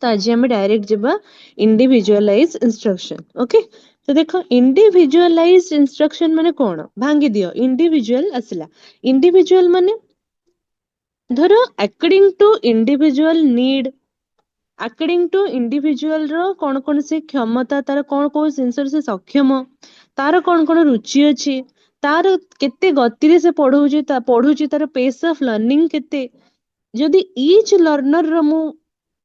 तो आज आम डायरेक्ट जीवा इंडिविजुअलाइज इंस्ट्रक्शन। ओके, तो देखो इंडिविजुअलाइज इंस्ट्रक्शन माने कौन, भांगी दियो। इंडिविजुअल आसला, इंडिविजुअल माने धर according to individual need, according to individual रो कौन कौन से क्षमता, तार कौन कौन जिनस से सक्षम, तार कौन कौन रुचि अच्छी, तार केते गति से पढ़ुची, तार पेस ऑफ लर्निंग केते। जदि ईच लर्नर रो मु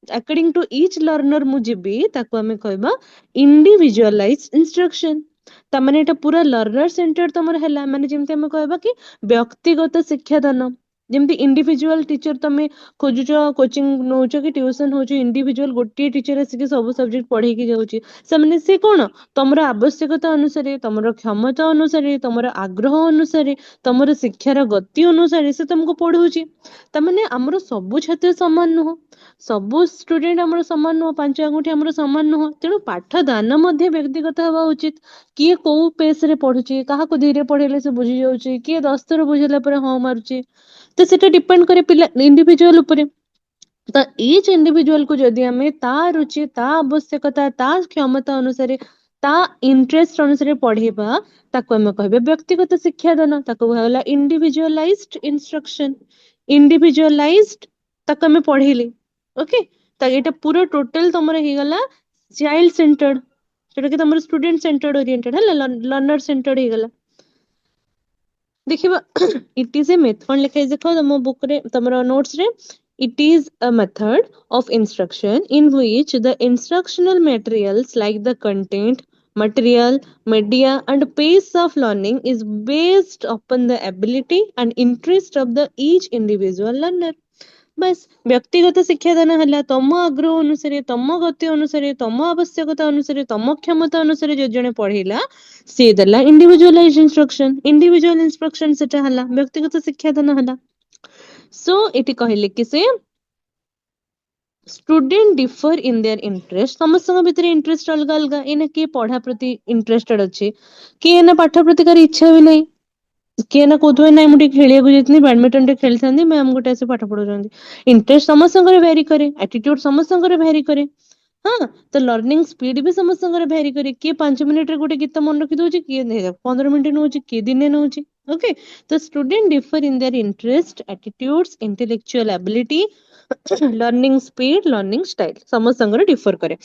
अकॉर्डिंग टू ईच लर्नर मु जीबी, ताको हमें कहबा इंडिविजुअलाइज इंस्ट्रक्शन। तमाने एटा पूरा लर्नर सेंटर तमर हैला, माने जेमते हमें कहबा कि व्यक्तिगत शिक्षादान। जेमती इंडिविजुअल टीचर तमे खोजुच, कोचिंग नौच कि ट्यूशन होच, इंडिविजुअल गोटे टीचर आसिक सब सब्जेक्ट पढ़ेकी जाउची। से से कौन तमर आवश्यकता अनुसार, तमर क्षमता अनुसार, तमर आग्रह अनुसार, तमर शिक्षार गति अनुसार से तुमको पढ़ाउची। तमाने हमर सबु छात्र समान नुह, सबु स्टूडेंट हमर समान नुह, पांच आंगुठी हमर समान नुह। तेणु पाठ दान मध्य व्यक्तिगत हवा उचित। किए कोउ पेस रे पढ़ुची, काहाको धीरे पढ़ेले से बुझी जाउची, किए 10 थर बुझेला पर हाँ मारुची। तो सेटा डिपेंड करे पिला इंडिविजुअल उपरे। तो ईच इंडिविजुअल को जदि हमें ता रुचि, ता आवश्यकता, ता क्षमता अनुसार, ता इंटरेस्ट अनुसार पढ़ेबा, ताको हमें कहबे व्यक्तिगत शिक्षादान। ताको कहला इंडिविजुअलाइज्ड इंस्ट्रक्शन। इंडिविजुअलाइज्ड ताको हमें पढ़ेले। ओके, तो एटा पूरा टोटल तमरा हे गला चाइल्ड सेंटर्ड, जेटा कि तमरा स्टूडेंट सेंटर्ड ओरिएंटेड है, लर्नर सेंटर्ड हे गला। देखिबा इट इज ए मेथड लिखा है, देखो तुम बुक रे तमरा नोट्स रे। It is a method of instruction in which the instructional materials like the content, material, media and pace of learning is based upon the ability and interest of the each individual learner। बस व्यक्तिगत शिक्षादान है तम आग्रह अनुसार, तम गति अनुसार, तम आवश्यकता अनुसार, तम क्षमता अनुसार जो जने पढ़ेला सी देला इंडिविजुअलाइज इंस्ट्रक्शन। इंडिविजुअल इंस्ट्रक्शन सेटा हला व्यक्तिगत शिक्षादान हला। सो एटी कहले कि से student differ in their interest. समस्त भितर इंटरेस्ट अलग अलग। एना किए पढ़ा प्रति इंटरेस्टेड अच्छे, किए ना पाठ प्रति कार इच्छा भी नहीं, किए ना कौन ना मुझे खेलिया जाती बैडमिंटन टे खेलता मैम गोटे आसे पाठ पढ़ाऊँ। इंटरेस्ट समस्त वेरी करे, एटीट्यूड समस्त वेरी करे। हाँ, तो लर्निंग स्पीड भी समस्त वेरी करे। किए 5 मिनिट रे गोटे गीत मन रखी दउची, किए 15 मिनिट नउची, किए दिने नउची। ओके, तो student differ in their interest, attitudes, intellectual ability, learning speed, learning style समस्त डिफर करे।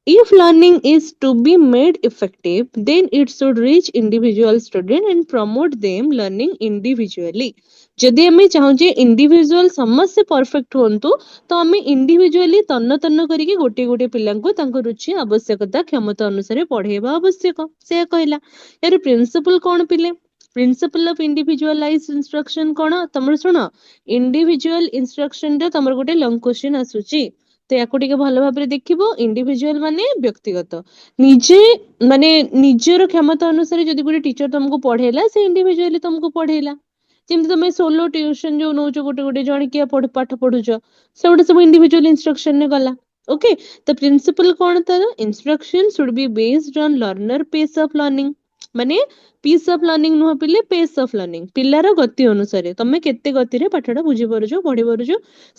If learning is to be made effective, then it should reach individual student and promote them learning individually। जदि हमें चाहूँ individual समस्त perfect होंतु, तो हमें individually तन्न तन्न करके गोटे गोटे पिला को रुचि, आवश्यकता, क्षमता अनुसार पढ़ेबा आवश्यक। से कहला यार प्रिंसिपल कौन पिले, प्रिंसिपल ऑफ इंडिविजुअलाइज इंस्ट्रक्शन कौन तुम शुण। इंडिविजुअल इंस्ट्रक्शन रे तुम गोटे लॉन्ग क्वेश्चन आसुची, तो या भल भाव देखिबो। इंडिविजुअल माने व्यक्तिगत, निजे माने निजर क्षमता अनुसार जदि गोटे टीचर तुमको पढ़ेला, से इंडिविजुअली तुमको पढ़ेला। जेमति तुम सोलो ट्यूशन जो नौच, गोटे गोटे जणिकिया पाठ पढ़ुच, से गोटे सब इंडिविजुअल इंस्ट्रक्शन ने गला। ओके, तो प्रिंसिपल कौन तार, instruction should be based on learner pace of learning. माने पीस ऑफ लर्निंग नुह पिले, पेस ऑफ लर्निंग पिलार गति अनुसार, तमे केते गति रे पाठटा बुझी पारुछ, पढ़ी पारुछ,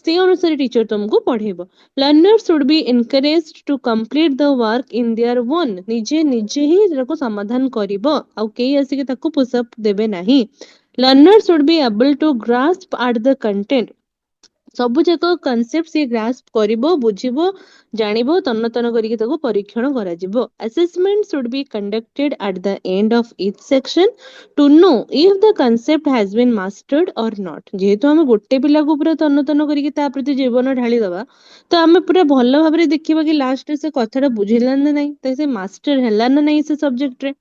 से अनुसार टीचर तुमको पढ़ेबो। Learner should be encouraged to complete the work in their own. निजे निजे ही ताको समाधान करिवो, आ केही आसी ताको पुश अप देबे नाही। Learner should be able to grasp at the content. सबु जाक कॉन्सेप्ट से ग्रास्प करिवो, बुझिवो, जानिबो, तन्न तन्न करिके ताको परीक्षण करा जिवो। Assessment should be conducted at the end of each section to know if the concept has been mastered or not. जेहेतु हम गोटे पिला को पूरा तन्न तन्न करिके ता प्रति जीवन ढाली दबा, तो आमे पूरा भल भाबरे देखिबा कि लास्ट से कथाटा बुझिला ना नहीं, त से मास्टर हैला ना नहीं से सब्जेक्ट रे।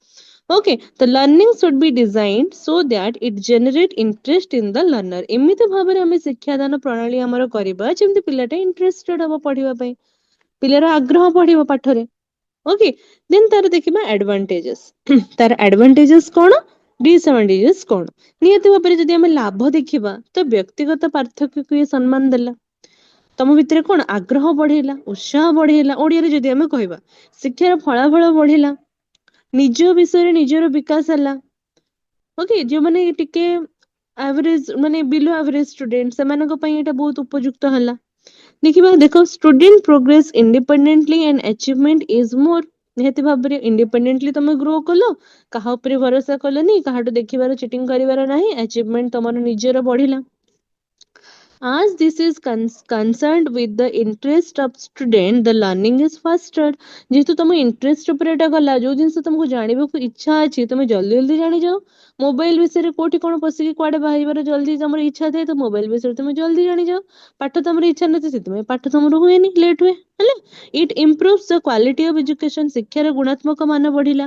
ओके, तो learning should be designed so that it generate interest in the learner. एमिति भाबरे हमें शिक्षादान प्रणाली हमर करबा जेमति पिलाटा इंटरेस्टेड हबो पढ़िबा पई, पिलार आग्रह पढ़िबो पाठरे। ओके, देन तार देखिबा एडवांटेजेस। तार एडवांटेजेस कोन, डिसएडवांटेजेस कोन। नियति भाबरे जदि हम लाभ देखिबा, तो व्यक्तिगत पार्थक्य को सम्मान देला, तम भितर कोन आग्रह बढ़ेला, उत्साह बढ़ेला। ओडिया रे जदि हम कहबा शिक्षार फलाफल बढ़ेला, निज विषय निजर विकास हला। ओके, जो माने टिके एवरेज माने बिलो एवरेज स्टूडेंट से मानको पई एटा बहुत उपयुक्त हला। देखिबा देखो student progress independently and achievement is more निहाती भाବରେ इंडिपेंडेंटली तमे ग्रो कलो काहा ଉପରେ ଭରସା କଲନି କାହାଠୁ ଦେଖିବାର ଚିଟିଂ କରିବାର ନାହିଁ achievement ତମର ନିଜର ବଢିଲା as this is concerned with the interest of student the learning is faster जेहेतु तुम इंटरेस्ट ऊपर एटा गला जो जिंस तुमको जानिबा को इच्छा अछि तुम जल्दी जल्दी जानि जाओ मोबाइल विषय रे कोठी कोन पसिकी कुआडे बाहिबर जल्दी तमर इच्छा थाए तो मोबाइल विषय तुम जल्दी जानि जाओ पाठ तमर इच्छा नथि सेतमे पाठ तमर हुएनी लेट हुए हले it improves the quality of education शिक्षार गुणात्मक मान बढ़िला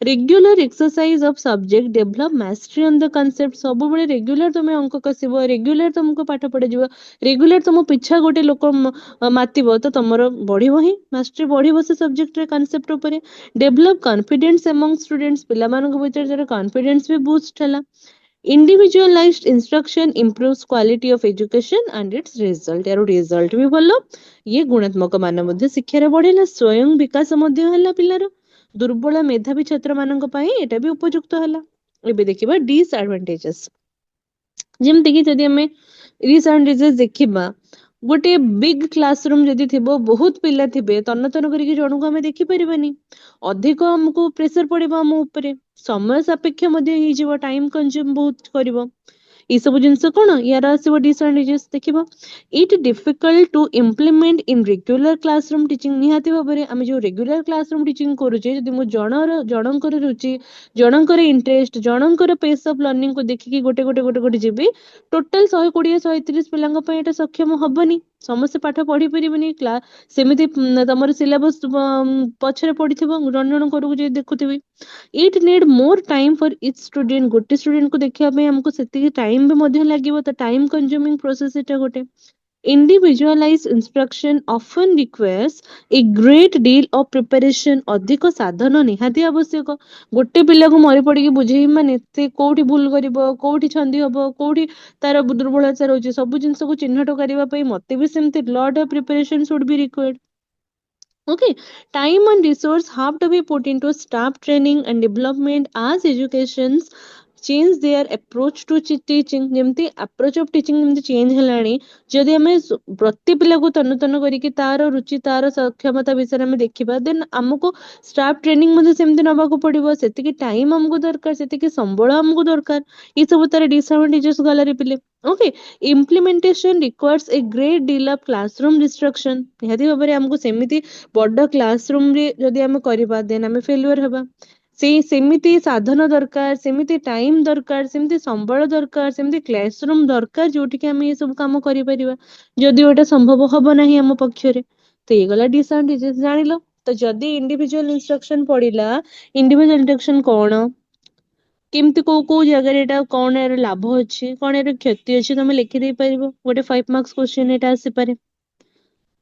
regular exercise of subject develop mastery on the concept सब बळे रेगुलर तुम अंक कसिबो रेगुलर तुमको पाठ पढे जिवो रेगुलर तुम पिछा गोटे लोक मातिबो तो तमर बढ़िबो ही मास्टरी बढ़िबो से सब्जेक्ट रे कांसेप्ट ऊपर डेवलप कॉन्फिडेंस अमंग स्टूडेंट्स पिला मानक भीतर जरा कॉन्फिडेंस भी बूस्ट हला individualized instruction improves quality of education and its result यार result भी भलो ये गुणात्मक मान मध्ये शिक्षा रे बढ़िला स्वयं विकास मध्ये हला पिलार दुर्बल मेधावी छात्र मानक पई एटा भी उपयुक्त हला एबे देखिबा डिसएडवांटेजेस जेमति कि जदि हमें डिसएडवांटेजेस देखिबा गोटे बिग क्लासरूम जदि थिबो बहुत पिला थिबे तन्न तन्न करिके जणको हमें देखि परिबानी अधिक हमको प्रेशर पड़िबो हम ऊपर समय सापेक्ष मध्ये ही जीव टाइम कंज्यूम बहुत करिवो ई सब जिंस कोन यार आसीबो डिसएडवांटेजेस देखिबो it difficult to implement in regular classroom teaching निहाती भाबरे आमे जो रेगुलर क्लासरूम टीचिंग करूचे जदि मो जणकर रुचि जणकर इंटरेस्ट जणकर पेस ऑफ लर्निंग को देखिकी गोटे जीबी टोटल 120 130 पिलांग पय एटा सक्षम हबनी समस्त पाठ पढ़ी परिबनी क्लास सेमिति तमर सिलेबस पछरे पढ़िथिबो जण जण करू जे देखुथिबी it need more time for each student गोटे स्टूडेंट को देखिया पे हमको सेतिकी टाइम भी मध्ये लागिवो तो टाइम कंज्यूमिंग प्रोसेस एटा गोटे individualized instruction often requires a great deal of preparation अधिक साधन निहाती आवश्यक गोटे पिला को मरी पड़ी बुझेई माने से कोठी भूल करिवो कोठी छंदी हबो कोठी तार दुर्बलता रहउची सब जिंस को चिन्हट करिवा पई मते भी सेमते lot of preparation should be required okay time and resource have to be put into staff training and development as educations change their approach to teaching जेमती approach of teaching जेमती change हेलानी जदि हमें प्रति पिला को तन्न तन्न करिके तार रुचि तार सक्षमता विषय में देखिबा देन हमको स्टाफ ट्रेनिंग मध्ये सेमती नबा को पड़िबो सेतिकी टाइम हमको दरकार सेतिकी संबळ हमको दरकार ई सब तार डिसएडवांटेजेस गलारी पिले okay implementation requires a great deal of classroom distraction निहाती भाबरे हमको सेमिति बड़ क्लासरूम रे जदि हमें करबा देन हमें फेल्युअर हबा सेमिति साधन दरकार सेमिति टाइम दरकार सेमिति संबळ दरकार सेमिति क्लासरूम दरकार जोठी के हम ये सब काम करि परिबा जदि ओटा संभव हबो नाही हम पक्षरे तो ये गला डिसएडवांटेजेस जानिलो तो जदि इंडिविजुअल इंस्ट्रक्शन पडिला इंडिविजुअल इंस्ट्रक्शन कोन केमती को जगह एटा कोन यार लाभ अछि कोन यार क्षति अछि तमे लिखि दे परिबो गोटे 5 मार्क्स क्वेश्चन एटा आसी पारे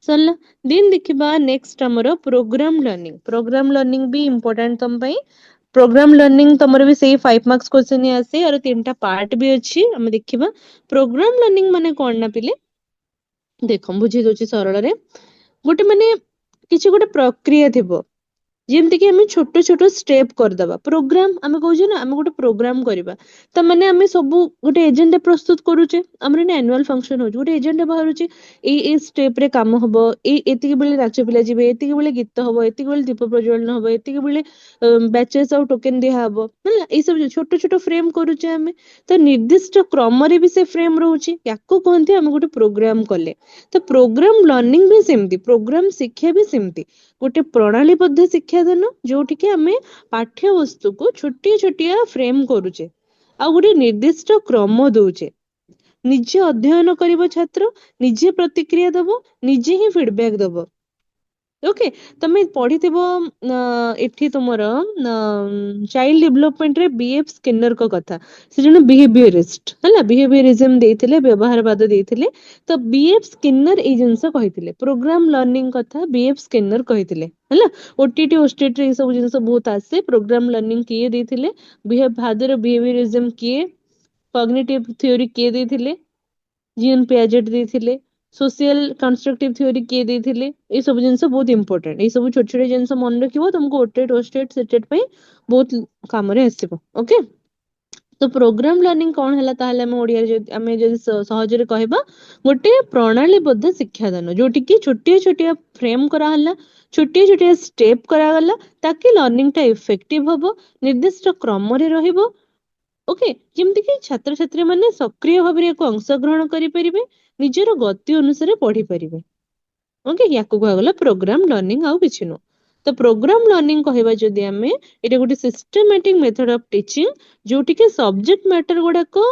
सरला दिन देखिबा नेक्स्ट हमरो प्रोग्राम लर्निंग भी इंपोर्टेंट तम पई प्रोग्राम लर्निंग तमर भी सेही 5 मार्क्स क्वेश्चन ही आसे और तीनटा पार्ट भी अछि हम देखिबा प्रोग्राम लर्निंग माने कोन ना पिले देखम बुझी दोची सरल रे गोटे माने किछि गोटे प्रक्रिया थिबो जेमती कि हमें छोट छोट स्टेप करदबा प्रोग्राम आमे कहू ना आमे गोटे प्रोग्राम करबा त माने आमे सब गोटे एजेंडा प्रस्तुत करूचे हमर ने एनुअल फंक्शन हो गोटे एजेंडा बाहरुचे ए स्टेप रे काम हबो एतिके बेले नाच पिला जिवे एतिके बेले गीत हबो एतिके बेले दीप प्रज्वलन हबो एतिके बेले बैचेस और टोकन दिया हबो हला ए सब छोट छोट फ्रेम करूचे आमे त निर्दिष्ट क्रम रे भी से फ्रेम रहउची याको कहंती आमे गोटे प्रोग्राम कले तो प्रोग्राम लर्निंग भी सेमती प्रोग्राम शिक्षा भी सेमती गोटे प्रणालीबद्ध शिक्षादान जोठी के हमें पाठ्य वस्तु को छोटिया छोटिया फ्रेम करूचे आ गोटे निर्दिष्ट क्रम दउचे निजे अध्ययन करिवो छात्र निजे प्रतिक्रिया दबो निजे ही फीडबैक दबो ओके तमे पढ़िथिबो एठी तुमर चाइल्ड डेवलपमेंट रे बीएफ स्किनर को कथा से जने बिहेवियरिस्ट हला बिहेवियरिज्म देथिले व्यवहारवाद देथिले तो बीएफ स्किनर ए जिंस कहिथिले प्रोग्राम लर्निंग कथा बीएफ स्किनर कहिथिले हला ओटीटी ओस्टेट रे सब जिंस बहुत आसे प्रोग्राम लर्निंग किए देथिले फादर बिहेवियरिज्म किए कॉग्निटिव थ्योरी किए देथिले जीएन पियाजेट देथिले सोशल कंस्ट्रक्टिव थ्योरी किए देथिले ए सब जिंस बहुत इंपोर्टेंट ए सब छोट छोट जिंस मन रखिबो तुमको ओटेट ओस्टेट सेटेट पे बहुत काम रे आसीबो ओके तो प्रोग्राम लर्निंग कौन है ताहले हम ओडिया आम जब सहजरे कहबा गोटे प्रणालीबद्ध शिक्षादान जोटि कि छोटिया छोटिया फ्रेम कराला छोटिया छोटिया स्टेप करागला ताकि लर्निंग टा इफेक्टिव हबो निर्दिष्ट क्रम रे रहिबो ओके जेमति कि छात्र छात्री माने सक्रिय भाव रे को अंशग्रहण करि परिबे निजर गति अनुसार पढ़ी परिबे ओके या कहगला प्रोग्राम लर्निंग आउ किछि नो तो प्रोग्राम लर्निंग कहबा जदि आमे एटा गोटे सिस्टमैटिक मेथड ऑफ टीचिंग जोटि के सब्जेक्ट मैटर गुडा को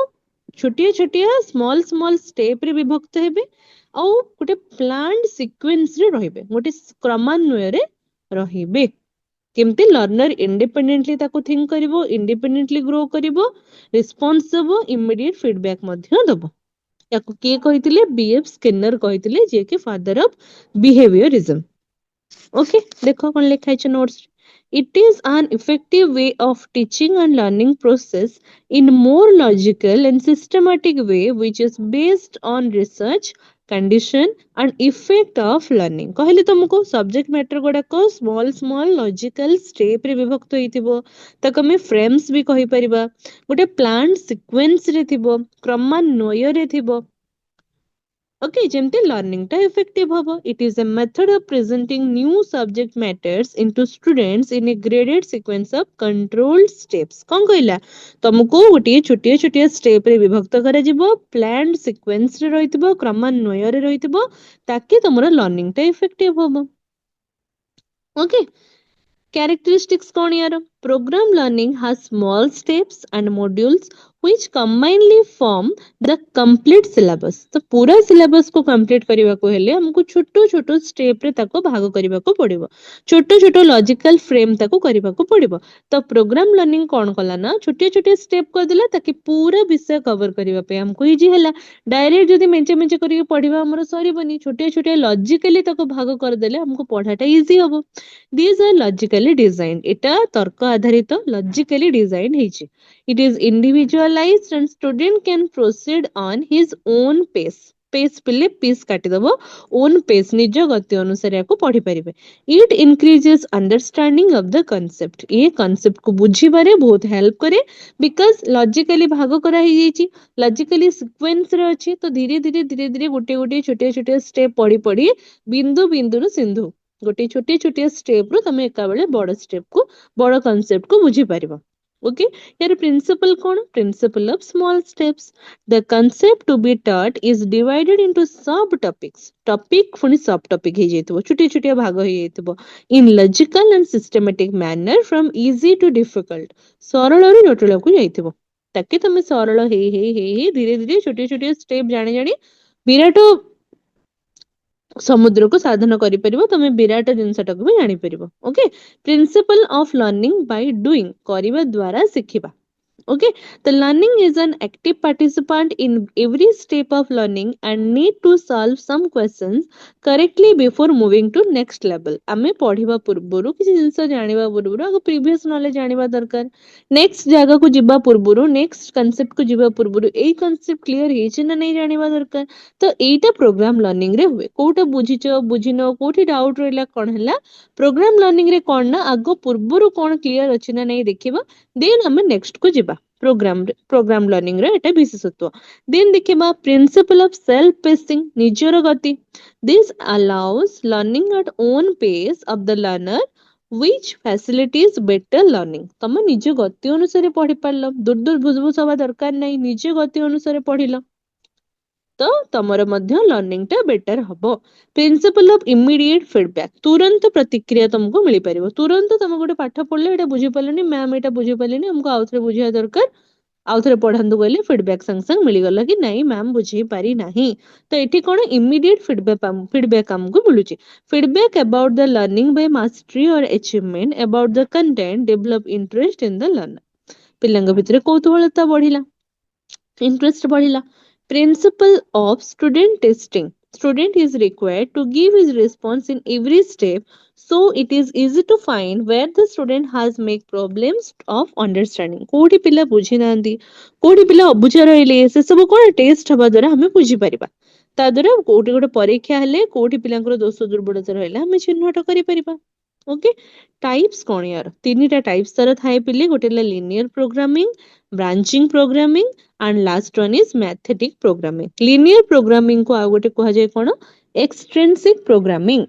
छोटिया छोटिया स्मॉल स्मॉल स्टेप रे विभक्त हेबे आउ गोटे प्लान्ड सीक्वेंस रे रहिबे गोटे क्रमान्वय रे रहिबे केमती लर्नर इंडिपेंडेंटली ताको थिंक करिवो इंडिपेंडेंटली ग्रो करिवो रिस्पांस देबो इमीडिएट फीडबैक मध्य देबो याको के कहितिले बीएफ स्किनर कहितिले जे के फादर ऑफ बिहेवियरिज्म ओके देखो कौन लिखा है notes it is an effective way of teaching and learning process in more logical and systematic way which is based on research condition and effect of learning कहले तुमको subject matter गुडा को small small logical step रे विभक्त होइतिबो तक हमें frames भी कहि परिबा गोटे प्लान सीक्वेंस रे थिबो क्रमान्वय रे थिबो Okay, जेमती learning टा effective हबो. It is a method of presenting new subject matters into students in a graded sequence of controlled steps. कौन कहला तुमको गोटे छोटिया छोटिया स्टेप रे विभक्त करा जिवो planned sequence रे रहितबो क्रमान्वय रे रहितबो ताकि तुमरो learning टा effective हबो. Okay. Characteristics कौन यार program learning has small steps and modules which combinedly form the complete syllabus तो पूरा syllabus को complete करबा को हेले हमको छोटो छोटो step रे ताको भाग करबा को पड़िबो छोटो छोटो logical frame ताको करबा को पड़िबो तो program learning कौन कला ना छोटे छोटे step कर देला ताकि पूरा विषय कवर करबा पे हमको इजी होला डायरेक्ट जदी मेंचे मेंचे करके पढ़िबा हमरो सरीबनी छोटे छोटे लॉजिकली ताको भाग कर देले हमको पढ़ाटा इजी हबो these are logically designed एटा तर्क आधारित logically designed ହେଇଛି it is individualized and student can proceed on his own pace पिले पीस काटी दबो own pace निज गति अनुसार याको पढ़ी परिबे it increases understanding of the concept ये concept को बुझी बारे बहुत हेल्प करे because logically भाग करा ही जाईची logically sequence रे अछि तो धीरे धीरे गोटे गोटे छोटे छोटे स्टेप पढ़ी पढ़ी बिंदु बिंदु रु सिंधु गोटे छोटे छोटे स्टेप रो तमे एका बेले बड़ स्टेप को बड़ कांसेप्ट को बुझी परिबो ओके यार प्रिंसिपल कोन principle of small steps the concept to be taught is divided into subtopics topic फुनी सब टॉपिक हे जेतबो छोटे छोटे भाग हे जेतबो in logical and systematic manner from easy to difficult सरल रो जटिल को जाइतबो ताकि तमे सरल हे धीरे धीरे छोटे छोटे स्टेप जाने जाने विराट समुद्र को साधन करि परिबो तमे विराट जिंसटा को भी जानि परिबो okay principle of learning by doing करिबा द्वारा सिखिबा okay the learning is an active participant in every step of learning and need to solve some questions correctly before moving to next level ame पढ़िबा पूर्वरु किछि जिंस जानिबा पूर्वरु आगो previous knowledge जानिबा दरकार next जगह को जिबा पूर्वरु next concept को जिबा पूर्वरु एई कांसेप्ट क्लियर हेछि ना नै जानिबा दरकार तो एटा प्रोग्राम लर्निंग रे हुए कोटा बुझिचो बुझिनो कोठी डाउट रहला कोन हला प्रोग्राम लर्निंग रे कोन ना आगो पूर्वरु कोन क्लियर अछि ना नै देखिबा देन हमें नेक्स्ट को जिबा प्रोग्राम लर्निंग रे एटा विशेषत्व देन देखिबा प्रिंसिपल ऑफ सेल्फ पेसिंग निजर गति this allows learning at own pace of the learner which facilitates better learning तम निज गति अनुसार पढ़ी पारलो दूर दूर बुझबुझ हवा दरकार नहीं निज गति अनुसार पढ़िलो तो तमर मध्य लर्निंग टा बेटर हबो प्रिंसिपल ऑफ इमीडिएट फीडबैक तुरंत प्रतिक्रिया तुमको मिली परिबो तुरंत तुम गोटे पाठ पढ़ले एटा बुझी पारलनी मैम एटा बुझी पारलिनी हमको आउथरे बुझिया दरकार आउथरे पढ़ांदु कहले फीडबैक संग संग मिली गला कि नहीं मैम बुझी पारी नहीं तो एठी कोन इमीडिएट फीडबैक हमको मिलुची feedback about the learning by mastery और achievement about the content develop interest in the learner पिलंग भितरे कौतूहलता बढ़िला इंटरेस्ट बढ़िला Principle of student testing. Student is required to give his response in every step so it is easy to find where the student has make problems of understanding. कोठी पिला बुझी नांदी कोठी पिला अबुझा रहिले से सब कोन टेस्ट हबा द्वारा हमें बुझी परिबा ता द्वारा कोठी गोटे परीक्षा हेले कोठी पिलांकर दोष दुर्बलता रहला हमें चिन्हट करि परिबा ओके टाइप्स कौन यार तीन टा टाइप्स तार थाए पिले गोटे linear programming branching programming and last one is mathematic programming linear programming को आ गोटे कह जाए कौन एक्सट्रिंसिक प्रोग्रामिंग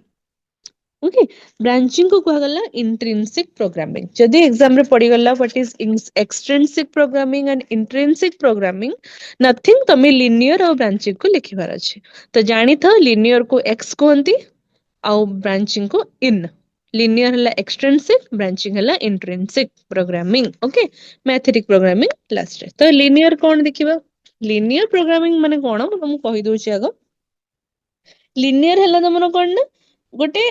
ओके ब्रांचिंग को कहा गला इंट्रिंसिक प्रोग्रामिंग जदि एग्जाम रे पड़ी गला what is extrinsic programming and intrinsic programming nothing तमे लिनियर और ब्रांचिंग को लिखिबार अछि तो जानि था लिनियर को एक्स कहंती आउ ब्रांचिंग को इन लिनियर हला एक्सट्रिंसिक ब्रांचिंग हला intrinsic programming okay mathematic programming last रे तो लिनियर कोन देखिबा लिनियर प्रोग्रामिंग माने कोन म तुमको कहि दोछि आगो लिनियर हला तमरो कोन ना गोटे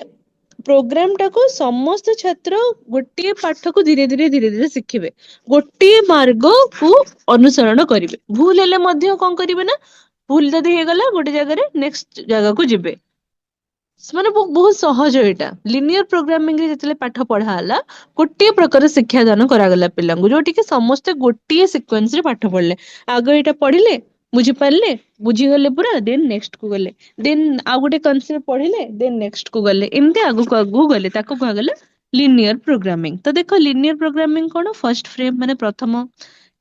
प्रोग्राम टाको समस्त छात्र गोटे पाठ को धीरे धीरे धीरे धीरे शिखिबे गोटे मार्ग को अनुसरण करिवे भूल हेले मध्य कोन करिवे ना भूल जदि हे गला गोटे जगह रे नेक्स्ट जगह को जिबे ମାନେ ବହୁତ ସହଜ ଏଇଟା ଲିନିୟର ପ୍ରୋଗ୍ରାମିଂ ରେ ଯେତେବେଳେ ପାଠ ପଢା ହେଲା ଗୋଟିଏ ପ୍ରକାର ଶିକ୍ଷାଦାନ କରାଗଲା ପିଲାଙ୍କୁ ଯୋଉଠିକି ସମସ୍ତେ ଗୋଟିଏ ସିକ୍ୱେନ୍ସ ରେ ପାଠ ପଢିଲେ ଆଗ ଏଇଟା ପଢିଲେ ବୁଝିପାରିଲେ ବୁଝିଗଲେ ପୁରା ଦେନ୍ ନେକ୍ସଟ କୁ ଗଲେ ଦେନ୍ ଆଉ ଗୋଟେ କନସେପ୍ଟ ପଢିଲେ ଦେନ୍ ନେକ୍ସଟ କୁ ଗଲେ ଏମିତି ଆଗକୁ ଆଗକୁ ଗଲେ ତାକୁ କୁହାଗଲା ଲିନିୟର ପ୍ରୋଗ୍ରାମିଂ ତ ଦେଖ ଲିନିୟର ପ୍ରୋଗ୍ରାମିଂ କଣ ଫର୍ଷ୍ଟ ଫ୍ରେମ ମାନେ ପ୍ରଥମ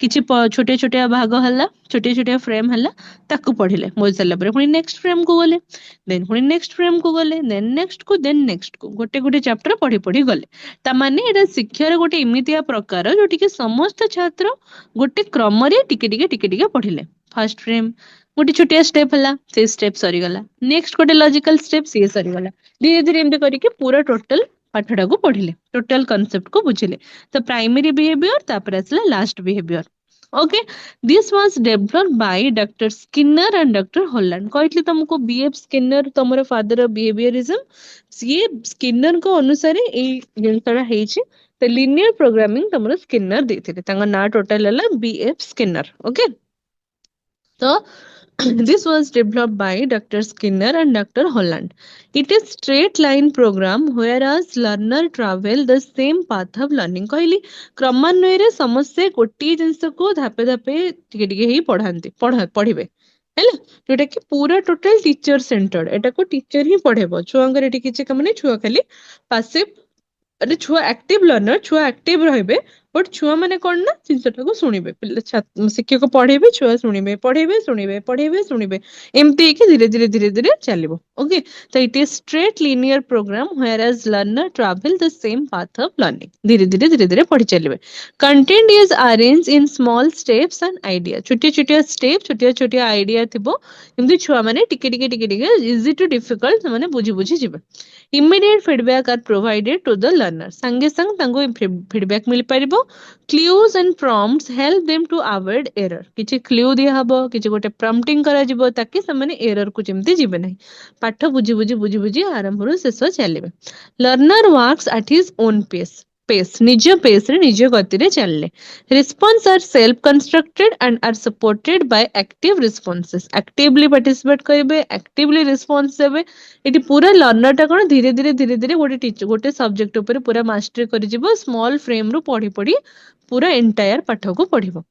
କିଛି ଛୋଟିଆ ଛୋଟିଆ ଭାଗ ହେଲା ଛୋଟିଆ ଛୋଟିଆ ଫ୍ରେମ ହେଲା ତାକୁ ପଢିଲେ ବୁଝି ସାରିଲା ପରେ ପୁଣି ନେକ୍ସଟ ଫ୍ରେମ କୁ ଗଲେ ଦେନ୍ ପୁଣି ନେକ୍ସଟ ଫ୍ରେମ କୁ ଗଲେ ଦେନ୍ ନେକ୍ସଟ କୁ ଗୋଟେ ଗୋଟେ ଚାପ୍ଟର ପଢି ପଢି ଗଲେ ତାମାନେ ଏଇଟା ଶିକ୍ଷାର ଗୋଟେ ଏମିତିଆ ପ୍ରକାର ଯୋଉଠିକି ସମସ୍ତ ଛାତ୍ର ଗୋଟେ କ୍ରମରେ ଟିକେ ଟିକେ ଟିକେ ଟିକେ ପଢିଲେ ଫାର୍ଷ୍ଟ ଫ୍ରେମ ଗୋଟେ ଛୋଟିଆ ଷ୍ଟେପ ହେଲା ସେଇ ଷ୍ଟେପ ସରିଗଲା ନେକ୍ସଟ ଗୋଟେ ଲଜିକାଲ ଷ୍ଟେପ ସିଏ ସରିଗଲା ଧୀରେ ଧୀରେ ଏମିତି କରିକି ପୁରା ଟୋଟାଲ ପାଠଟାକୁ ପଢିଲେ ଟୋଟାଲ କନସେପ୍ଟ କୁ ବୁଝିଲେ ତ ପ୍ରାଇମେରୀ ବିହେଭିୟର ତାପରେ ଆସିଲା last behaviour okay this was developed by doctor Skinner and doctor Holland कहली तुमको बीएफ स्किनर तुमर फादर ऑफ बिहेवियरिज्म ये स्किनर को अनुसार ए जिनसरा हेछि तो लिनियर प्रोग्रामिंग तुमर स्किनर देथिले तांगा ना टोटल हला बीएफ स्किनर ओके तो this was developed by Dr. Skinner and Dr. Holland. It is straight line program whereas learner travel the same path of learning. कहली क्रमान्वୟରେ ସମସ୍ତେ ଗୋଟିଏ ଜିନିଷକୁ ଧାପେ ଧାପେ ଟିକେ ଟିକେ ହେଇ ପଢିବେ ହେଲା ଯୋଉଟା କି ପୁରା ଟୋଟାଲ ଟିଚର ସେଣ୍ଟର୍ଡ ଏଟାକୁ ଟିଚର ହିଁ ପଢେଇବ ଛୁଆଙ୍କର ଏଠି କିଛି କାମ ନାହିଁ ଛୁଆ ଖାଲି ପାସିଭ अरे छुआ एक्टिव लर्नर छुआ एक्टिव रहिबे बट छुआ माने कोन ना जिंसटाको सुनिबे शिक्षक पढ़ेबे छुआ सुनिबे पढ़ेबे एमती कि धीरे धीरे धीरे धीरे चलिबो ओके तो it is straight linear program whereas learner travel the same path of learning धीरे धीरे धीरे धीरे पढ़ी चलिबे content is arrange in small steps and idea छोटे छोटे स्टेप छोटे छोटे आइडिया थिबो एमती छुआ माने टिके टिके टिके टिके इजी टू डिफिकल्ट माने बुझी बुझी जिबे immediate feedback are provided to the learner संगे संग तांको feedback mill परिबो clues and prompts help them to avoid error किछि clue दिया हबो किछि गोटे prompting करा जिवो ताकि समान error को जेमति जिबे नै पाठ बुझी बुझी बुझी बुझी आरंभ रु शेष चलिबे learner works at his own pace निज पेस रे निज गति रे चलले response are self constructed and are supported by active responses actively participate करिवे actively response देबे एटी पूरा लर्नर टा कोन धीरे धीरे धीरे धीरे गोटे टीचर गोटे सब्जेक्ट ऊपर पूरा मास्टरी करि जिवो स्मॉल फ्रेम रु पढ़ी पढ़ी पूरा एंटायर पाठ को पढ़िबो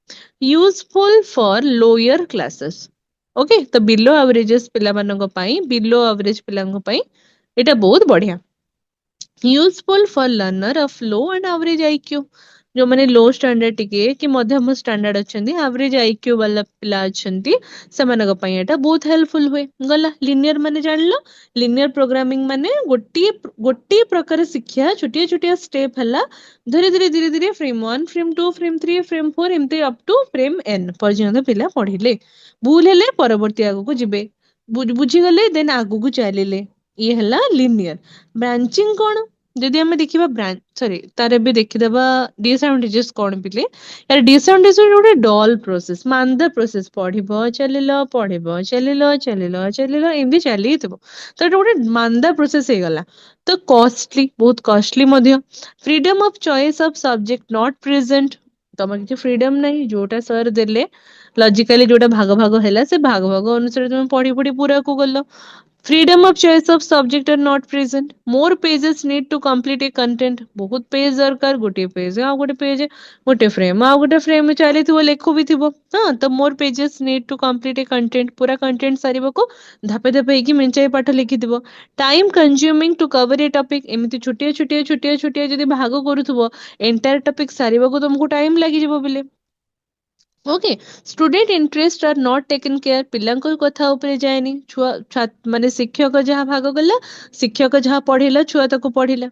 useful for lower classes okay तो बिलो एवरेजेस पिला मानक पई बिलो एवरेज पिलांक पई एटा बहुत बढ़िया useful for learner of low and average IQ जो माने लो स्टैंडर्ड टिके कि मध्यम स्टैंडर्ड अछंती एवरेज आईक्यू वाला पिला अछंती सेमानक पई एटा बहुत हेल्पफुल हुए गला लिनियर माने जानलो लिनियर प्रोग्रामिंग माने गोटी प्रकार शिक्षा छोटिया छोटिया स्टेप हला धीरे धीरे धीरे धीरे फ्रेम 1 फ्रेम 2 फ्रेम 3 फ्रेम 4 एमते अप टू फ्रेम n पर्यंत पिला पढिले भूल हेले परवर्ती आगु को जिबे बुझी गले देन आगु को चलिले ये हला लिनियर ब्रांचिंग कोन जदि हमें देखिबा ब्रांच सॉरी तारे भी देखिदबा डिसएडवांटेजेस कोन पिले यार डिसएडवांटेज गोटे डल प्रोसेस मांदा प्रोसेस पढिबो चलिलो एमदी चलिथिबो तो गोटे मांदा प्रोसेस हे गला तो कॉस्टली बहुत costly Madhya freedom of choice of subject not present तम किछि फ्रीडम नहीं जोटा सर देले लॉजिकली जोटा भाग भाग हैला से भाग भाग अनुसार तुम पढ़ी पढ़ी पूरा को गलो freedom of choice of subject are not present, more pages need to complete a content, बहुत पेज दरकार, गोटे पेज आ गोटे पेज गोटे फ्रेम आ गोटे फ्रेम चली लेखु भी थी हाँ तो more pages need to complete a content, पूरा कंटेंट सारे को धापे धापे होगी मेंचाए पाठ लिखि time consuming to cover a topic, एमती छुटिया छुटिया छुटिया छुटिया जदि भाग करूथबो एंटायर टॉपिक सारिबा को तुमको टाइम लागि जिवो बिले। Okay, student interest are not taken care, पिलांको कथा उपरे जाएनी, छुआ माने शिक्षक जहाँ भाग गला, शिक्षक जहाँ पढ़ेला छुआ ताको पढ़िला।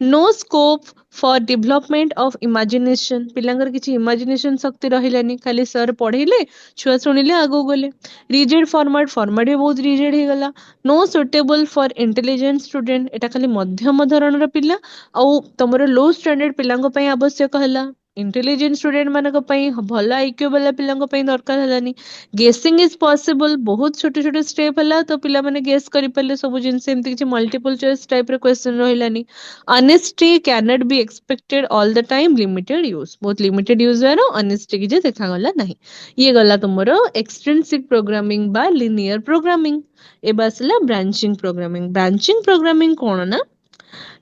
No scope for development of imagination, पिलांकर किछि इमेजिनेशन शक्ति रहिलानी, खाली सर पढ़ेले छुआ शुणिले आगो गले। रिजिड फॉर्मेट, फॉर्मेट भी बहुत रिजिड हे गला। No suitable for intelligent student, एटा खाली मध्यम धरणर पिला आउ तमरो लो स्टैंडर्ड पिलांको पई आवश्यक हला। इंटेलिजेंट स्टूडेंट मानक पई भला आईक्यू वाला पिलांको पई दरकार हलानी। गेसिंग इज पॉसिबल, बहुत छोटे छोटे स्टेप हला तो पिला माने गेस करि परले सब जिंस, एमति किछि मल्टीपल चॉइस टाइप रे question रहिलानी। honesty cannot be expected all the time, limited use, बहुत limited use है honesty की जे देखा गला नहीं। ये गला तुमरो extrinsic programming बा linear programming। ए बासला branching programming, branching programming कौन ना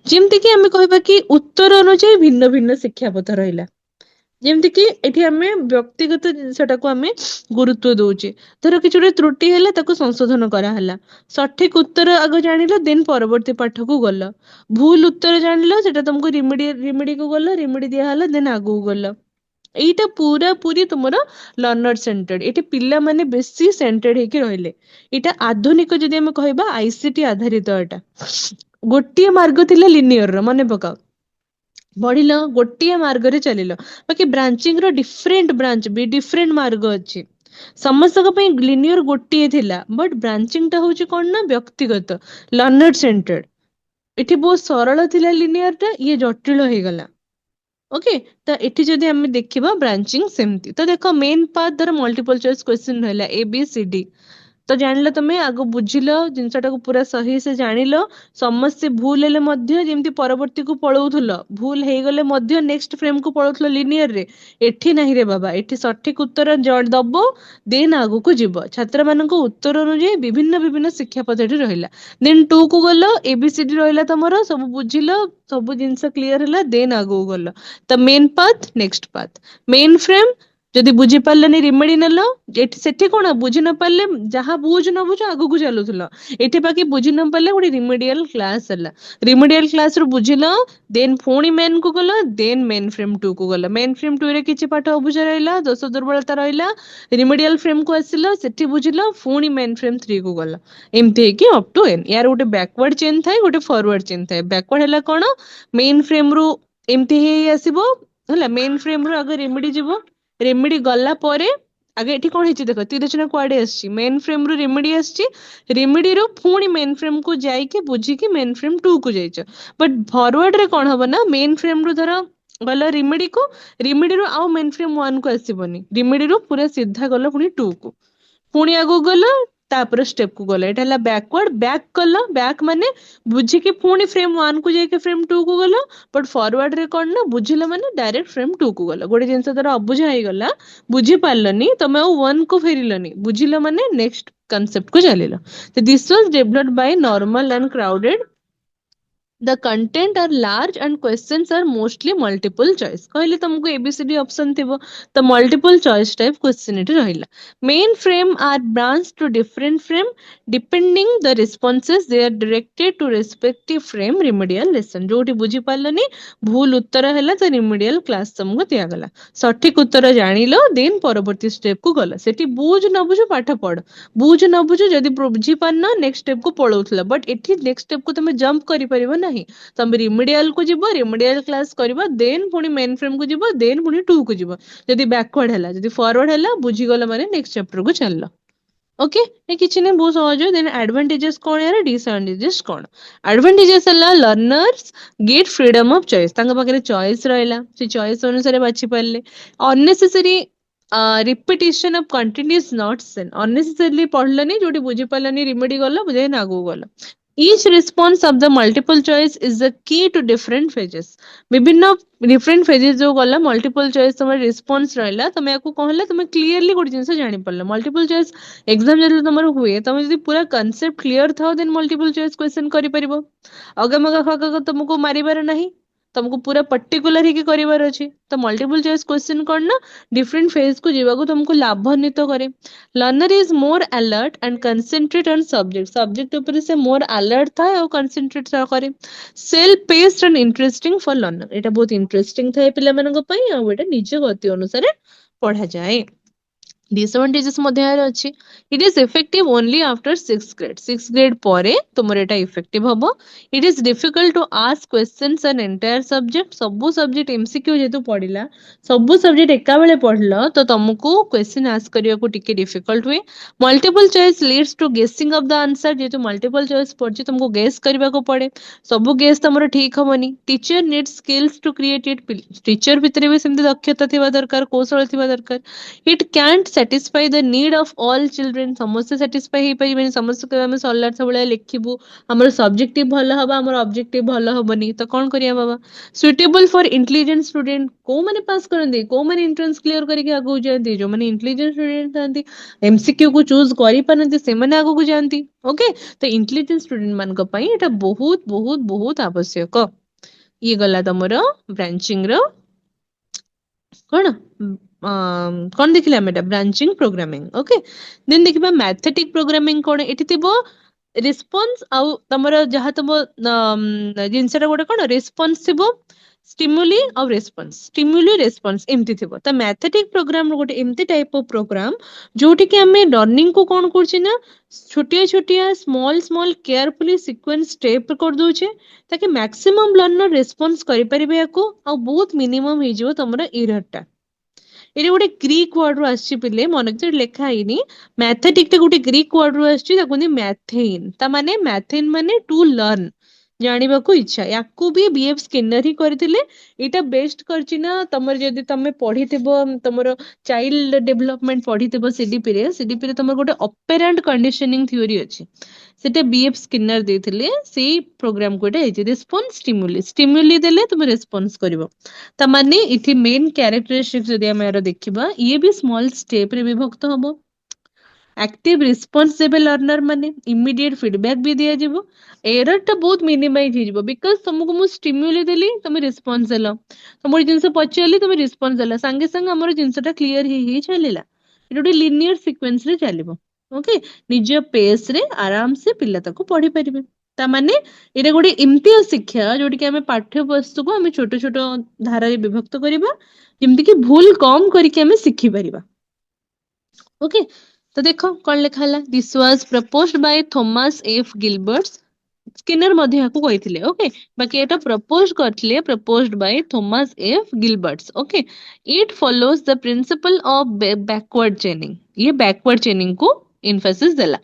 जेमति कि हमें कहबा कि उत्तर अनुଯାयी भिन्न भिन्न शिक्षा पथ रहिला, जेमति कि एठी हमें व्यक्तिगत जिनसटाको हमें गुरुत्व दउचे, धर किछि गोटे त्रुटि हैला ताको संशोधन करा हला, सठिक उत्तर आग जानिलो देन परवर्ती पाठ को गल, भूल उत्तर जानिलो सेटा तुमको रिमेडी को गल, रिमेडी दिया हला देन आगु गल। एटा पूरा पूरी तुमरो लर्नर सेंटर्ड, एठी पिला माने बेसी सेंटर्ड हेकि रहिले। एटा आधुनिक जदि हम कहबा आईसीटी आधारित, एटा गोटिए मार्ग थिला लिनियर रो, मने पकाओ बढ़िल गोटे मार्ग रे चलिल, बाकी ब्रांचिंग रो डिफरेंट ब्रांच भी डिफरेंट मार्ग अच्छी, समस्त लिनियर गोटे थिला, बट ब्रांचिंग टा होची कोन ना व्यक्तिगत लर्नर सेंटर्ड। एठी बहुत सरल थिला लिनियर टा, ये जटिल हो गला। ओके, तो एठी जदि हम देखिबा ब्रांचिंग सेमती, तो देखो मेन पार्ट धर मल्टीपल चॉइस क्वेश्चन रहला ए बी सी डी, तो जानिलो तमे आगो बुझिलो जिनसटा को पूरा सही से जानिलो, समस्त भूल हेले मध्य जेमती परवर्ती को पळौथुलो, भूल हे गले मध्य नेक्स्ट फ्रेम को पळौथुलो लिनियर रे, एठी नाही रे बाबा, एठी सठिक उत्तर जड दबो देन आगो को जिवो। छात्र मानको उत्तर अनुଯାयी विभिन्न विभिन्न शिक्षा पद्धति रहिला, देन 2 को गलो एबीसीडी रहिला तमरो, सब बुझिलो सब जिंस क्लियर हला देन आगो गलो, त main path next path main frame जदि बुझी पारलेनी रिमेडी नेलो, एठी सेठी कोन बुझी न पारले जहा बुझ न बुझ आगु को चलुथलो, एठी बाकी बुझी न पारले गोटे रिमेडियल क्लास हला, रिमेडियल क्लास रो बुझिलो देन फोनी मेन को गलो, देन मेन फ्रेम 2 को गलो, मेन फ्रेम 2 रे किछि पाठ अबुझ रहला, दोष दुर्बलता रहला, रिमेडियल फ्रेम को आसिलो सेठी बुझिलो, फोनी मेन फ्रेम 3 को गलो, एमती है कि अप टू एन। यार गोटे बैकवर्ड चेन थाए, गोटे फॉरवर्ड चेन थाए। बैकवर्ड हला कोन मेन फ्रेम रू एमती हे आसीबो हला, मेन फ्रेम रू आगे रिमेडी जिवो, रेमेडी गला परे आगे एठी कोन हेची देखो तिरचना कुआडे आछि, मेन फ्रेम रू रेमेडी आछि, रेमेडी रू पुणी मेन फ्रेम को जाई के बुझी के मेन फ्रेम 2 को जाइछ, बट फॉरवर्ड रे कोन हबो ना मेन फ्रेम रू धर गला रेमेडी को, रेमेडी रू आउ मेन फ्रेम 1 को आसीबोनी, रेमेडी रू पूरा सीधा गला पुणी 2 को, पुणी आगो गला तापर स्टेप को गला, एटा हला बैकवर्ड, बैक गला, बैक माने बुझी के पुणी फ्रेम 1 को जाई के फ्रेम 2 को गला, बट फॉरवर्ड रे कोन ना बुझिला माने डायरेक्ट फ्रेम 2 को गला, गोटे जिंस तार अबुझा हे गला, बुझी पारलनी तमे ओ 1 को फेरिलनी, बुझिला माने नेक्स्ट कांसेप्ट को चलिलो। तो this was developed by normal and crowded, the content are large and questions are mostly multiple choice, कहले तुमको एबीसीडी ऑप्शन थिबो तो मल्टीपल चॉइस टाइप क्वेश्चन एटी रहिला। Main frame or branch to different frame depending the responses they are directed to respective frame remedial lesson, जोटी बुझी पारलनी भूल उत्तर हैला तो रिमेडियल क्लास तुमको दिया गला, सठिक उत्तर जानिलो देन परवर्ती स्टेप को गला, सेठी बुझ न बुझ पाठ पढ़, बुझ न बुझ जदि बुझी पारना नेक्स्ट स्टेप को पळौथला, बट एठी नेक्स्ट स्टेप को तुम जंप करि परिबो नहीं, तुम रिमेडियल को जिवो, रिमेडियल क्लास करबो, देन पुनी मेन फ्रेम को जिवो, देन पुनी 2 को जिवो, जदि बैकवर्ड हैला, जदि फॉरवर्ड हैला बुझी गला माने नेक्स्ट चैप्टर को चललो। ओके, ये किछि ने बहुत सहज। देन एडवांटेजेस कोन यार, डिसएडवांटेजेस कोन। एडवांटेजेस हला learners get freedom of choice, तांगा पाखरे चॉइस रहला, से चॉइस अनुसार बाछि पारले। Unnecessary repetition of content is not seen, unnecessarily पढ़लनी जोटी बुझी पारलनी रिमेडी गला बुझे ना आगु गला। Each response of the multiple choice is the key to different phases. विभिन्न different phases जो गला multiple choice तुम्हारे response रहला तमे याकू कहला तमे clearly गोटे जिंस जानि पड़ला multiple choice exam जब तुम्हारे हुए तमे यदि पूरा concept clear था then multiple choice question करि परिबो अगमगा खगा तुमको मारिबार नाही तुमको पूरा पर्टिकुलर ही करिवार अछि तो मल्टीपल चॉइस क्वेश्चन कौन ना डिफरेंट फेज को जीवा को तुमको लाभान्वित करे learner is more alert and concentrate on subject subject ऊपर से मोर अलर्ट था और कंसंट्रेट करे self paced and interesting for learner एटा बहुत इंटरेस्टिंग थाए पिला मानक पई आ एटा निज गति अनुसार पढ़ा जाए डिसएडवांटेजेस मध्य अछि it is effective only after 6th grade 6th grade परे तुमर एटा इफेक्टिव हबो it is difficult to ask questions on entire subject सब सब्जेक्ट एमसीक्यू जेतु पढिला सब सब्जेक्ट एका बेले पढलो तो तुमको क्वेश्चन आस्क करिया को टिके डिफिकल्ट हुए multiple choice leads to guessing of the answer जेतु मल्टीपल चॉइस पढछि तुमको गेस करबा को पड़े सब गेस तमरो ठीक हबनी teacher need skills to create it teacher भितरे भी सेमति दक्षता थिबा दरकार कौशल थिबा दरकार it can't satisfy the need of all children समस्त satisfy ही परिबेनी समस्त के हम सल्लार सब लिखिबु हमर सब्जेक्टिव भलो हबा हमर ऑब्जेक्टिव भलो हबनी तो कोन करिया बाबा सुटेबल फॉर इंटेलिजेंट स्टूडेंट को माने पास करंदी को माने एंट्रेंस क्लियर करके आगु जानती जो माने इंटेलिजेंट स्टूडेंट थांती एमसीक्यू को चूज करि पानती से माने आगु को जानती ओके तो इंटेलिजेंट स्टूडेंट मान को पई एटा बहुत बहुत बहुत आवश्यक ये गला तमरो ब्रांचिंग रो कौन कौन देखिले हम एटा ब्रांचिंग प्रोग्रामिंग ओके देन देखिबा मैथमेटिक प्रोग्रामिंग कोन एठी थिबो रिस्पांस आ तमरो जहा तुम जिनसटा गोटे कोन रिस्पांस थिबो स्टिमुली और रेस्पॉन्स स्टिमुली रेस्पॉन्स एमती थिबो त मैथमेटिक प्रोग्राम गोटे एमती टाइप ऑफ प्रोग्राम जोठी कि हमें लर्निंग को कोन करछि ना छोटिया छोटिया small small carefully sequence step कर दोछे ताकि मैक्सिमम लर्नर रेस्पॉन्स करि परिबे याको आ बहुत मिनिमम हे जिवो तमरो एरर टा एटी गोटे ग्रीक वर्ड रो आछि पिले मनक लेखा आइनी मैथमेटिक टे गोटे ग्रीक वर्ड रो आछि ताको मैथेन ता माने मैथेन माने टू लर्न जानिबा को इच्छा याकू भी बीएफ स्किनर ही करथिले एटा बेस्ट करछि ना तमर जदी तमे पढिथिबो तमरो चाइल्ड डेवलपमेंट पढिथिबो सीडीपी रे तमर गोटे ऑपरेंट कंडीशनिंग थ्योरी अछि सेटा बीएफ स्किनर देथिले सेही प्रोग्राम कोटा हेछि रिस्पांस स्टिमुली देले तुम रेस्पॉन्स करिवो त माने इथि मेन कैरेक्टरिस्टिक्स जदी हम यार देखिबा ये भी स्मॉल स्टेप रे विभक्त हबो एक्टिव रिस्पांस देबे लर्नर माने इमीडिएट फीडबैक भी दिया जिवो एरर टा बहुत मिनिमाइज हो जिवो बिकॉज़ तुमको मु स्टिमुली देली तुम रिस्पांस देलो तुम जिंस पचारली तुम रिस्पांस देला संगे संग हमर जिंसटा क्लियर ही चलीला इटोडी लिनियर सीक्वेंस रे चलीबो ओके निज पेस रे आराम से पिल्ला तको पढी परिबे ता माने एटा गोटे इम्तियाज शिक्षा जोटी कि हमें पाठ्य वस्तु को हमें छोट छोट धारा रे विभक्त करिबा जेमति कि भूल कम करके हमें सिखि परिबा ओके तो देखो कौन लिखा है this was proposed by Thomas F Gilberts Skinner मध्य याकू कहिथिले ओके बाकी एटा proposed by Thomas F Gilberts okay it follows the principle of backward chaining ये बैकवर्ड चेनिंग को emphasis देला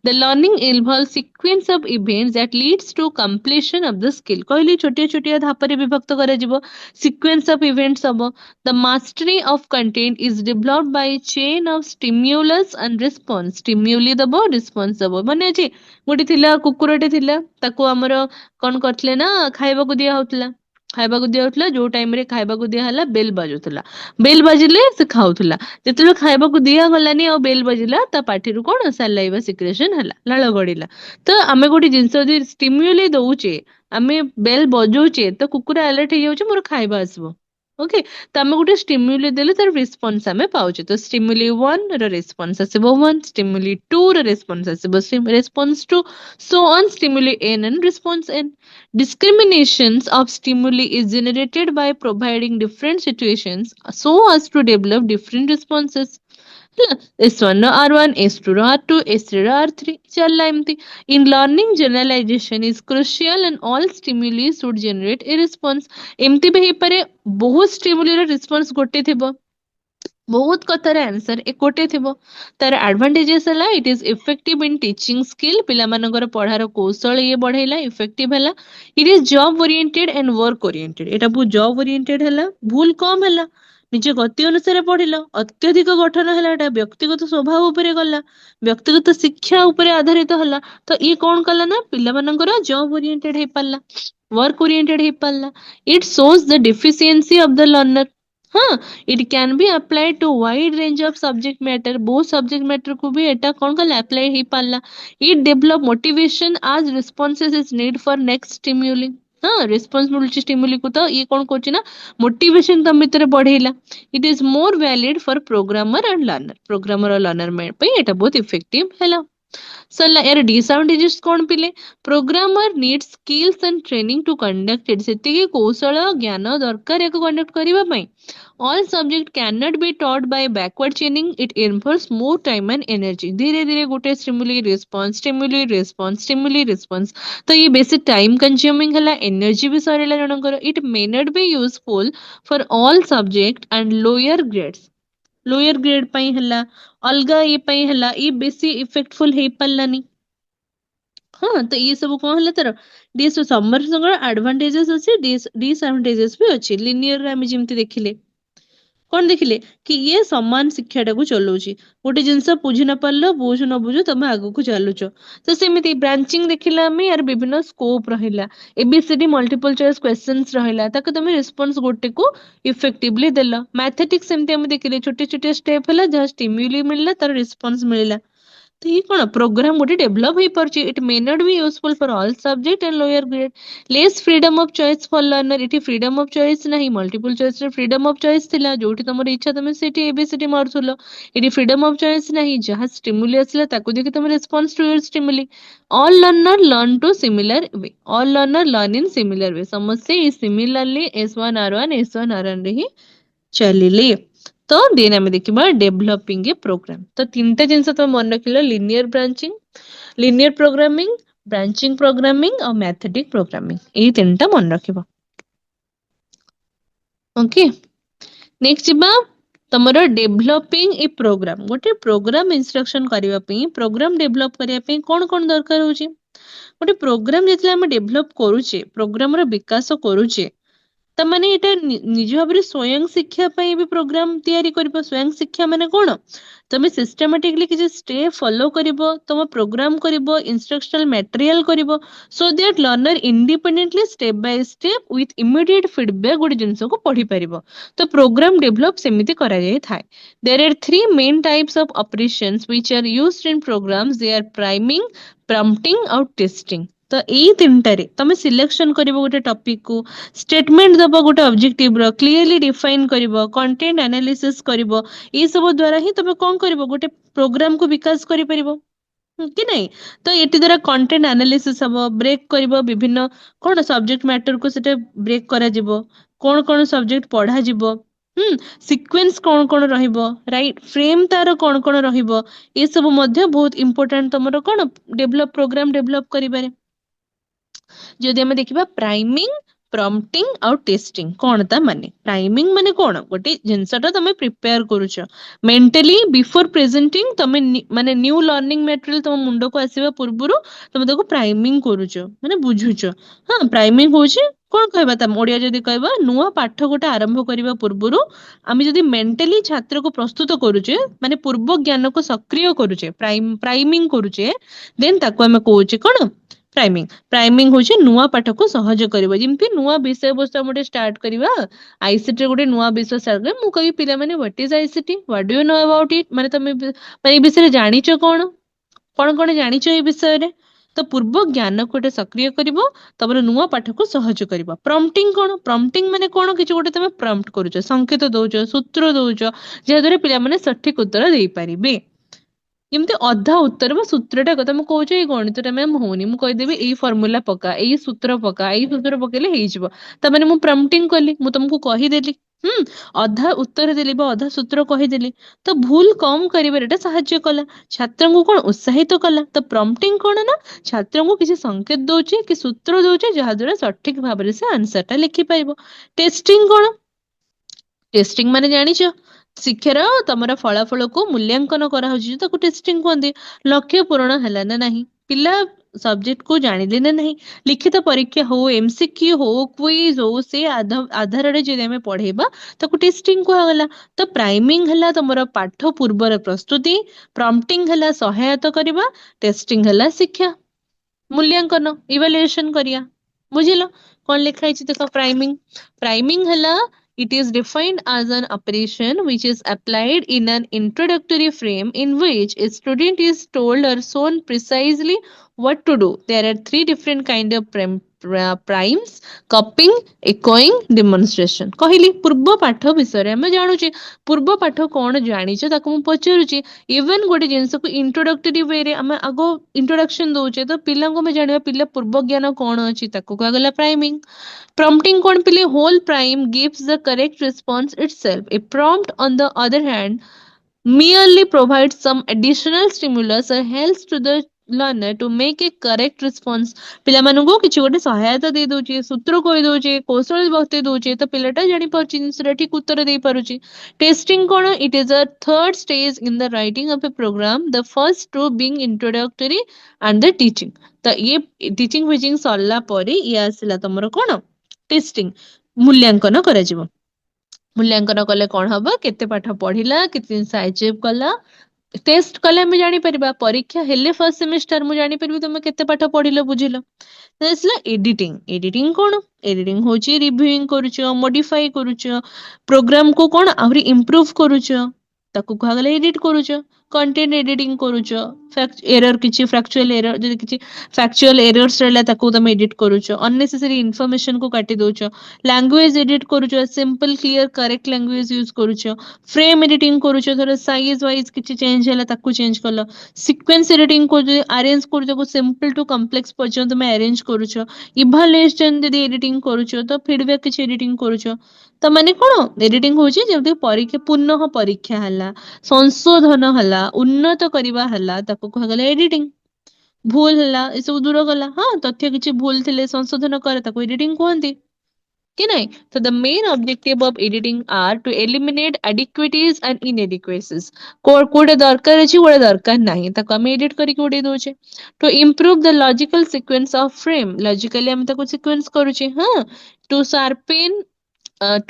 the learning involves sequence of events that leads to completion of the skill कहली छोटिया छोटिया धापरे विभक्त करा जिवो sequence of events हबो the mastery of content is developed by a chain of stimulus and response stimuli दबो response दबो माने अछि गोटी थिला कुकुरटे थिला ताको हमरो कोन करथले ना खाइबा को दिया होतला खाइबा को दिया होतला जो टाइम रे खाइबा को दिया हला बेल बाजुतला बेल बाजिले से खाउतला जेतले खाइबा को दिया गलानी और बेल बाजिला ता पाठीरु कोन सलाइवा सिक्रेशन हला लाळ गडिला तो आमे गोटी जिंस दि स्टिम्युली दउचे आमे बेल बजौचे तो कुकुर अलर्ट हे जाउचे मोर खाइबा आसबो ओके तो आमे गोटे स्टिम्युली देले तार रिस्पांस आमे पाउचे तो स्टिम्युली 1 रो रिस्पांस आसीबो 1 स्टिम्युली 2 रो रिस्पांस आसीबो response 2 so on stimuli n and response n discriminations of stimuli is generated by providing different situations so as to develop different responses S1 ର R1 S2 ର R2 S3 ର R3 ଚାଲିଲା ଏମିତି in learning generalization is crucial and all stimuli should generate a response ଏମିତି ବି ହେଇପାରେ ବହୁତ stimuli ର response ଗୋଟେ ଥିବ बहुत कथार आंसर एक गोटे थिबो तार एडवांटेजेस हला it is effective in teaching skill पिला मानकर पढ़ार कौशल ये बढ़ेला इफेक्टिव हला it is job oriented and work oriented एटा बहुत जॉब ओरिएंटेड हला भूल कम हला निज गति अनुसार पढ़िल अत्यधिक गठन है व्यक्तिगत स्वभाव उपरे गला व्यक्तिगत शिक्षा उपरे आधारित हला तो ये कौन कला ना पिला मानकर जॉब ओरिएंटेड हे पाला वर्क ओरिएंटेड हे पाला it shows the deficiency of the learner हाँ it can be applied to wide range of subject matter बहुत सब्जेक्ट मैटर को भी एटा कौन कला अप्लाई हे पाला it develop motivation as responses is need for next stimuli हाँ रिस्पॉन्स मिलुची स्टिम्युली को तो ये कौन कोची ना मोटिवेशन तम भितर बढ़ेला it is more valid for programmer and learner programmer और लर्नर पे एटा बहुत इफेक्टिव हैला सरला यार डिसएडवांटेजेस कौन पिले programmer need skills and training to conduct it सेतिके कौशल ज्ञान दरकार एको कंडक्ट करिवा पई all subject can not be taught by backward chaining it involves more time and energy धीरे धीरे गोटे स्टिमुली रिस्पांस तो ये बेसी टाइम कंज्यूमिंग हला एनर्जी भी सरेला जनकर it may not be useful for all subject and lower grade पई हला अलगा ये पई हला ये बेसी इफेक्टफुल हे पल्लानी हाँ तो ये सब कौन हला तार डिस समर संग एडवांटेजेस अछि डिसएडवांटेजेस भी अछि लिनियर रे हम जेमति देखिले कौन देखिले कि ये समान शिक्षाटा को चलाउची गोटे जिनस बुझी न पारल बुझ न बुझ तमे आगु को चलुच तो सेमिति ब्रांचिंग देखिला हमें यार विभिन्न स्कोप रहिला एबीसीडी मल्टीपल चॉइस क्वेश्चंस रहिला ताके तमे रिस्पांस गोटे को इफेक्टिवली देला मैथमेटिक्स सेमति हम देखिले छोटे छोटे स्टेप हला जहाँ स्टिम्युली मिलला तार रिस्पांस मिलला तो ये कौन प्रोग्राम गोटे डेभलप हो पारछि it may not be useful for all subject and lower grade less freedom of choice for learner इटी फ्रीडम ऑफ चॉइस नहीं मल्टीपल चॉइस रे फ्रीडम ऑफ चॉइस थिला जोठी तमर इच्छा तमे सेठी एबीसीडी मारथुलो इटी फ्रीडम ऑफ चॉइस नहीं जहां स्टिमुली आसला ताकू देखि तमे response to your stimuli all learner learn to similar way all learner learn in similar way समझसे इज सिमिलरली S1R1 S1R1 रे ही चलिले तो देन आम देखा डेभलपिंग ए प्रोग्राम तो तीन टा जिनस तुम मन रखिल linear branching linear programming branching programming और मैथमेटिक प्रोग्रामिंग ये तीन टा मन रखिबो ओके नेक्स्ट जिबा तमरो डेभलपिंग ए प्रोग्राम गोटे प्रोग्राम इंस्ट्रक्शन करबा पई प्रोग्राम डेभलप करबा पई कोन कोन दरकार होची गोटे प्रोग्राम जेतले हम डेभलप करूचे प्रोग्राम रो विकास करूचे तमाने एटा निज भाବରେ स्वयं शिक्षा ପାଇଁ भी प्रोग्राम तैयारी करिबो स्वयं शिक्षा माने कोन तमे सिस्टमैटिकली किछ स्टेप फॉलो करिबो तम प्रोग्राम करिबो इंस्ट्रक्शनल मटेरियल करिबो so that learner independently step by step with immediate feedback गोटे जिंस को पढ़ी परिबो तो प्रोग्राम डेवलप सेमिति करा जाय थाए there are three main types of operations which are used in programs they are priming prompting और टेस्टिंग तो यही तीन टारे तमे सिलेक्शन करिबो गोटे टॉपिक को स्टेटमेंट दबो गोटे ऑब्जेक्टिव रो क्लियरली डिफाइन करिबो कंटेंट एनालिसिस करिबो ये सब द्वारा ही तमे कोन करिबो गोटे प्रोग्राम को विकास करि परिबो कि नहीं तो एटी द्वारा कंटेंट एनालिसिस हबो ब्रेक करिबो विभिन्न कोन सब्जेक्ट मैटर को सेटे ब्रेक करा जिवो कोन कोन सब्जेक्ट पढ़ा जिवो सीक्वेंस कोन कोन रहिबो राइट फ्रेम तार कोन कोन रहिबो ये सब मध्य बहुत इंपोर्टेंट तमरो कोन डेवलप प्रोग्राम डेवलप करिबारे जदि आम देखा प्राइमिंग प्रॉम्प्टिंग और टेस्टिंग कौन ता माने प्राइमिंग माने कौन गोटे जिनसटा तमे प्रिपेयर करूछ मेंटली बिफोर प्रेजेंटिंग तमे माने न्यू लर्निंग मटेरियल तम मुंड को आसीबा पूर्वरु तमे देखो प्राइमिंग करूछ माने बुझुछ हां प्राइमिंग होछि कौन कहबा तम ओडिया जदि कहबा नुवा पाठ गोटे आरंभ करिबा पूर्वरु आमी जदि मेंटली छात्र को प्रस्तुत करूछे माने पूर्व ज्ञान को सक्रिय करूछे प्राइमिंग करूछे देन ताको हम कहूछे कोन प्राइमिंग होछि नुवा पाठ को सहज करबो जिमती नुवा विषय वस्तु हम स्टार्ट करबा आईसीटी गोटे नुवा विषय स्टार्ट कर मु कहि पिला माने what is ICT what do you know about it माने तमे माने विषय जानिचो कोन कोन कोन जानिचो ए विषय रे तो पूर्व ज्ञान को सक्रिय करिवो तबर नुवा पाठ को सहज करिवो प्रॉम्प्टिंग कोन प्रॉम्प्टिंग माने कोन किछ गोटे तमे प्रॉम्प्ट करूचो संकेत दउचो सूत्र दउचो जे द्वारा पिला माने सठिक उत्तर देई परिबे एमती अधा उत्तर में सूत्रटा कथा मु कहूछ ए गणितटा मैम होनी मु कहिदेबी एई फॉर्मूला पका एई सूत्र पकेले हेइ जिवो त माने मु प्रॉम्प्टिंग कली मु तुमको कहि देली अधा उत्तर देली बा अधा सूत्र कहि देली तो भूल कम करिबार एटा सहाय्य कला छात्र को कोन उत्साहित कला तो प्रॉम्प्टिंग कोन ना छात्र को किसी संकेत दोचे कि सूत्र दोचे जहा द्वारा सठिक भाबरे से आंसरटा लिखि पाइबो टेस्टिंग कोन टेस्टिंग माने जानिचो शिक्षार तमर फलाफल को मूल्यांकन करा होछि ताको टेस्टिंग कहंदी लक्ष्य पूर्ण हैला ना नाही पिला सब्जेक्ट को जानिले ना नहीं लिखित परीक्षा हो एमसीक्यू हो क्विज हो से आधार रे जे हमें पढ़ेबा ताको टेस्टिंग को गला तो प्राइमिंग हला तमरो पाठ पूर्वर प्रस्तुति प्रॉम्प्टिंग हला सहायता करबा टेस्टिंग हला शिक्षा मूल्यांकन इवैल्यूएशन करिया बुझिलो कौन लिखा है देखो प्राइमिंग हला it is defined as an operation which is applied in an introductory frame in which a student is told or shown precisely what to do. There are three different kind of primes copying echoing demonstration କହିଲି ପୂର୍ବ ପାଠ ବିଷୟରେ ଆମେ ଜାଣୁଛେ ପୂର୍ବ ପାଠ କଣ ଜାଣିଛ ତାକୁ ମୁଁ ପଚାରୁଛି ଇଭେନ ଗୋଟେ ଜିନିଷକୁ ଇଣ୍ଟ୍ରୋଡକ୍ଟରୀ ୱେରେ ଆମେ ଆଗ ଇଣ୍ଟ୍ରୋଡକ୍ସନ ଦଉଛେ ତ ପିଲାଙ୍କୁ ଆମେ ଜାଣିବା ପିଲା ପୂର୍ବ ଜ୍ଞାନ କଣ ଅଛି ତାକୁ କୁହାଗଲା ପ୍ରାଇମିଂ prompting କଣ ପିଲେ whole prime gives the correct response itself a prompt on the other hand merely provides some additional stimulus or helps to the learner to make a correct response ପିଲାମାନଙ୍କୁ କିଛି ଗୋଟେ ସହାୟତା ଦେଇ ଦଉଛି ସୂତ୍ର କହି ଦଉଛି କୌଶଳ ବତେଇ ଦଉଛି ତ ପିଲାଟା ଜାଣି ପାରୁଛି ଜିନିଷଟା ଠିକ ଉତ୍ତର ଦେଇ ପାରୁଛି ଟେଷ୍ଟିଂ କଣ it is a third stage in the writing of a program the first two being introductory and the teaching ତ ଇଏ ଟିଚିଂ ଫିଚିଂ ସରିଲା ପରେ ଇଏ ଆସିଲା ତମର କଣ ଟେଷ୍ଟିଂ ମୂଲ୍ୟାଙ୍କନ କରାଯିବ ମୂଲ୍ୟାଙ୍କନ କଲେ କଣ ହବ କେତେ ପାଠ ପଢିଲା କେତେ ଜିନିଷ ଆଚିଭ୍ କଲା ଟେଷ୍ଟ କଲେ ଆମେ ଜାଣିପାରିବା ପରୀକ୍ଷା ହେଲେ ଫାର୍ଷ୍ଟ ସେମିଷ୍ଟାର ମୁଁ ଜାଣିପାରିବି ତମେ କେତେ ପାଠ ପଢିଲ ବୁଝିଲ ଆସିଲା ଏଡିଟିଂ କଣ ଏଡିଟିଂ ହଉଛି ରିଭ୍ୟୁଇଂ କରୁଛ ମଡିଫାଇ କରୁଛ ପ୍ରୋଗ୍ରାମ କୁ କଣ ଆହୁରି ଇମ୍ପ୍ରୁଭ କରୁଛ ତାକୁ କୁହାଗଲା ଏଡିଟ କରୁଛ କଣ୍ଟେଣ୍ଟ ଏଡିଟିଂ କରୁଛ ଏରର କିଛି ଫ୍ରାକ୍ଚୁଆଲ ଏରର ଯଦି କିଛି ଫ୍ୟାକ୍ଚୁଆଲ ଏରର୍ସ ରହିଲା ତାକୁ ତମେ ଏଡିଟ କରୁଛ ଅନନେସେସରି ଇନଫର୍ମେସନ କୁ କାଟି ଦଉଛ ଲାଙ୍ଗୁଏଜ ଏଡିଟ କରୁଛ simple clear correct language use କରୁଛ ଫ୍ରେମ ଏଡିଟିଂ କରୁଛ ଧର ସାଇଜ ୱାଇଜ କିଛି ଚେଞ୍ଜ ହେଲା ତାକୁ ଚେଞ୍ଜ କଲ ସିକ୍ୱେନ୍ସ ଏଡିଟିଂ କରୁଛ ଆରେଞ୍ଜ କରୁଛ ତାକୁ ସିମ୍ପଲ ଟୁ କମ୍ପ୍ଲେକ୍ସ ପର୍ଯ୍ୟନ୍ତ ତମେ ଆରେଞ୍ଜ କରୁଛ ଇଭାଲୁଏସନ ଯଦି ଏଡିଟିଂ କରୁଛ ତ ଫିଡବ୍ୟାକ କିଛି ଏଡିଟିଂ କରୁଛ ତ ମାନେ କଣ ଏଡିଟିଂ ହଉଛି ଯେମିତି ପରୀକ୍ଷା ପୁନଃ ପରୀକ୍ଷା ହେଲା ସଂଶୋଧନ ହେଲା ଉନ୍ନତ କରିବା ହେଲା ତାକୁ କୁହାଗଲା ଏଡିଟିଂ ଭୁଲ ହେଲା ଏସବୁ ଦୂର କଲା ହଁ ତଥ୍ୟ କିଛି ଭୁଲ ଥିଲେ ସଂଶୋଧନ କରେ ତାକୁ ଏଡିଟିଂ କୁହନ୍ତି କି ନାଇଁ so the main objective of editing are to eliminate adequacies and inadequacies କୋଉଟା ଦରକାର ଅଛି କୋଉଟା ଦରକାର ନାହିଁ ତାକୁ ଆମେ ଏଡିଟ କରିକି ଉଡେଇ ଦଉଛେ to improve the logical sequence of frame logically ଆମେ ତାକୁ sequence କରୁଛେ ହଁ to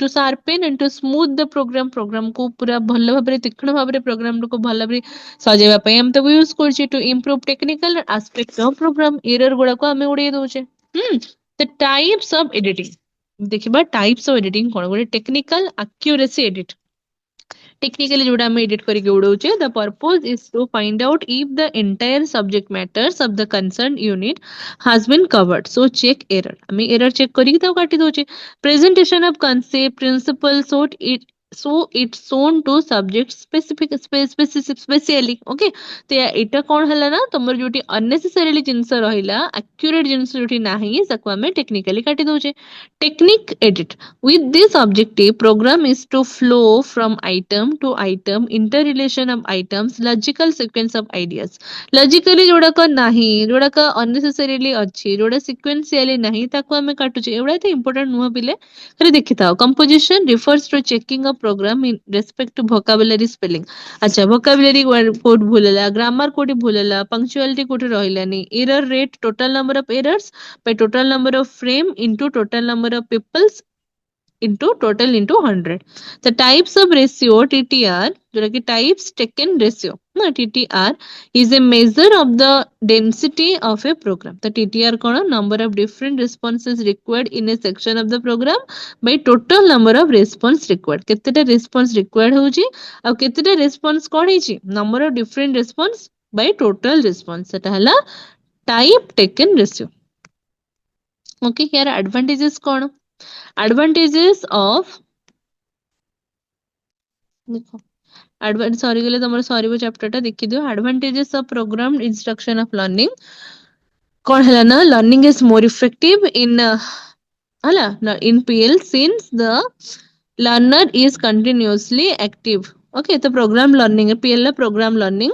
sharpen and to smooth the program को पूरा ଭଲ ଭାବରେ ତୀକ୍ଷ୍ଣ ଭାବରେ program କୁ ଭଲ ଭାବରେ ସଜେଇବା ପାଇଁ ଆମେ ତାକୁ ୟୁଜ କରୁଛେ to improve technical aspects of program error ଗୁଡାକୁ ଆମେ ଉଡେଇ ଦଉଛେ the types of editing ଦେଖିବା types of editing କଣ ଗୋଟେ technical accuracy edit technically जोड़ा हम edit करके उड़ाऊचे the purpose is to find out if the entire subject matters of the concerned unit has been covered so check error हमें error check करके ताऊ काटी दोचे presentation of concept principle it's shown to subject specially okay तो एटा कौन हला ना तमर जोटी unnecessarily जिनस रहिला accurate जिनस जोटी नाही सको हमें technically काटी दोचे technique edit with this objective program is to flow from item to item interrelation of items logical sequence of ideas logically जोड़ाक नाही जोड़ाक unnecessarily अच्छी जोड़ा sequentially नहीं ताको हमें काटुचे एवढा तो important नुह पिले खाली देखि थाओ composition refers to checking of program in respect to vocabulary spelling अच्छा vocabulary कोड भूलला grammar कोड भूलला punctuality कोड रहिलानी error rate total number of errors by total number of frame into total number of peoples into total into 100 the types of ratio TTR जो कि types taken ratio ना TTR is a measure of the density of a program the TTR कौन number of different responses required in a section of the program by total number of response required केतेटा response required होची और केतेटा response कौन है number of different response by total response सेटा हला type taken ratio okay here advantages कौन advantages of देखो sorry गले तुम सॉरी चैप्टर टा देखि दियो advantages of programmed instruction of learning कौन है ना learning is more effective in हला in PL since the learner is continuously active okay तो program learning है PL La program learning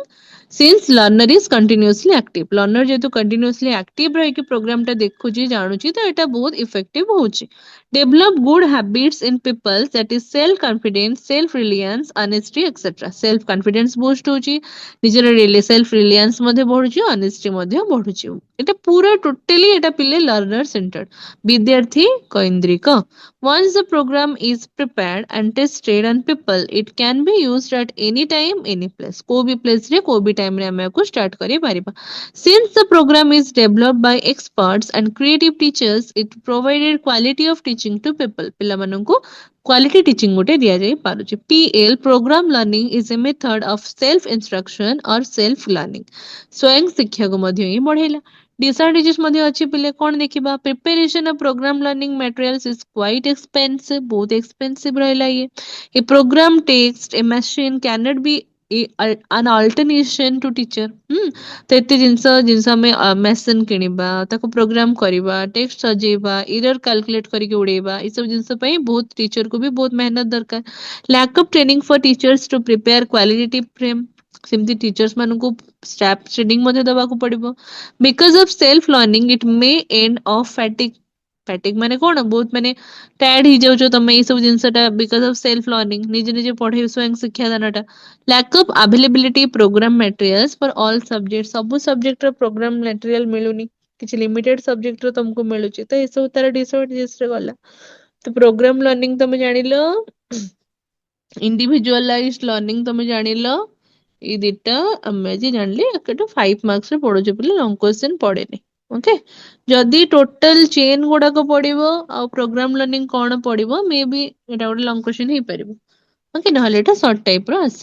Since learner is continuously active, learner जेहेतु continuously active रही कि programme टा देखुची जानुची तो एटा बहुत इफेक्टिव होची. Develop good habits in people, that is self confidence, self reliance, honesty etc. Self confidence boost होची, ନିଜର self reliance ମଧ୍ୟ ବଢୁଛି, honesty ମଧ୍ୟ ବଢୁଛି. ଏଟା ପୁରା totally ଏଟା ପିଲେ learner centered. ବିଦ୍ୟାର୍ଥୀ କୈନ୍ଦ୍ରିକ. Once the program is prepared and tested on people, it can be used at any time, any place. को भी place रे को भी time रे हमें को start करी Paribas. Since the program is developed by experts and creative teachers, it provided quality of teaching to people. ପିଲାମାନଙ୍କୁ quality teaching गोटे दिया जाई पारुची. PL, program learning is a method of self instruction or self learning. स्वयं शिक्षा को ମଧ୍ୟ ହିଁ ବଢେଇଲା. Disadvantages ମଧ୍ୟ ଅଛି ପିଲେ କଣ ଦେଖିବା. Preparation of program learning materials is quite expensive, ବହୁତ expensive ରହିଲା ଇଏ. A program text, a machine cannot be an alternation to teacher. ତ ଏତେ ଜିନିଷ ଆମେ machine କିଣିବା, ତାକୁ program କରିବା, text ସଜେଇବା, error calculate କରିକି ଉଡେଇବା, ଏସବୁ ଜିନିଷ ପାଇଁ ବହୁତ teacher କୁ ବି ବହୁତ ମେହନତ ଦରକାର. Lack of training for teachers to prepare quality frame. ସେମିତି ଟିଚର୍ସ ମାନଙ୍କୁ ଷ୍ଟାଫ୍ ଟ୍ରେନିଂ ମଧ୍ୟ ଦେବାକୁ ପଡିବ. Because of self learning, it may end of fatigue. fatigue ମାନେ କଣ, ବହୁତ ମାନେ ଟାୟାର୍ଡ ହେଇଯାଉଛ ତମେ ଏଇ ସବୁ ଜିନିଷଟା because of self learning, ନିଜେ ନିଜେ ପଢେଇ ସ୍ୱୟଂ ଶିକ୍ଷାଦାନଟା. Lack of availability program materials for all subjects. ସବୁ subject ର program material ମିଳୁନି, କିଛି limited subject ର ତମକୁ ମିଳୁଛି, ତ ଏସବୁ ତାର disadvantages ରେ ଗଲା. ତ program learning ତମେ ଜାଣିଲ, individualized learning ତମେ ଜାଣିଲ, ଏଇ ଦିଟା ଆମେ ଆଜି ଜାଣିଲେ. ଏଟା 5 ମାର୍କ୍ସ ରେ ପଡୁଛି ପିଲା, ଲଙ୍ଗ କ୍ୱେଶ୍ଚନ ପଡେନି. ଓକେ, ଯଦି ଟୋଟାଲ ଚେନ୍ ଗୁଡାକ ପଡିବ ଆଉ ପ୍ରୋଗ୍ରାମ ଲର୍ଣ୍ଣିଂ କଣ ପଡିବ, ମେ ବି ଏଟା ଗୋଟେ ଲଙ୍ଗ କ୍ୱେଶ୍ଚନ ହେଇପାରିବ. ଓକେ, ନହେଲେ ଏଟା ସର୍ଟ ଟାଇପ ର ଆସିବ.